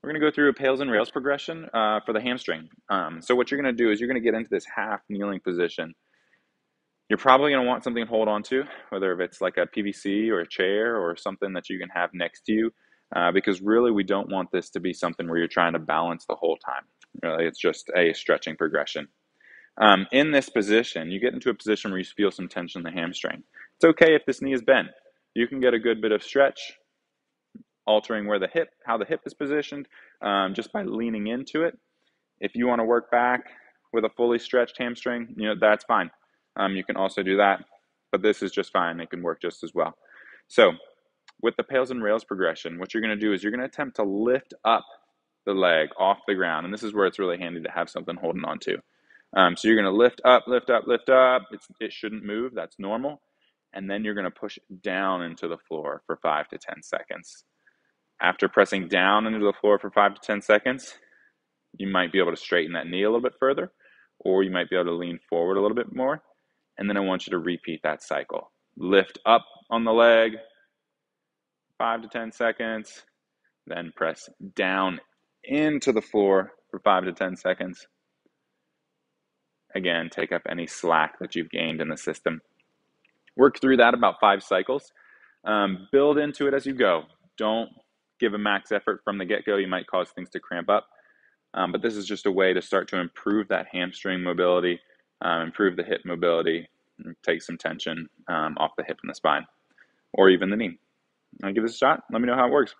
We're going to go through a pails and rails progression for the hamstring. So what you're going to do is you're going to get into this half kneeling position. You're probably going to want something to hold on to, whether if it's like a PVC or a chair or something that you can have next to you, because really we don't want this to be something where you're trying to balance the whole time. Really, it's just a stretching progression. In this position, you get into a position where you feel some tension in the hamstring. It's okay if this knee is bent. You can get a good bit of stretch, altering how the hip is positioned, just by leaning into it. If you want to work back with a fully stretched hamstring, that's fine. You can also do that, but this is just fine. It can work just as well. So with the pails and rails progression, what you're going to do is you're going to attempt to lift up the leg off the ground. And this is where it's really handy to have something holding on to. So you're going to lift up, lift up, lift up. It shouldn't move. That's normal. And then you're going to push down into the floor for 5 to 10 seconds. After pressing down into the floor for 5 to 10 seconds, you might be able to straighten that knee a little bit further, or you might be able to lean forward a little bit more. And then I want you to repeat that cycle. Lift up on the leg, 5 to 10 seconds, then press down into the floor for 5 to 10 seconds. Again, take up any slack that you've gained in the system. Work through that about 5 cycles. Build into it as you go. Don't give a max effort from the get-go. You might cause things to cramp up. But this is just a way to start to improve that hamstring mobility, improve the hip mobility, and take some tension off the hip and the spine, or even the knee. Give this a shot. Let me know how it works.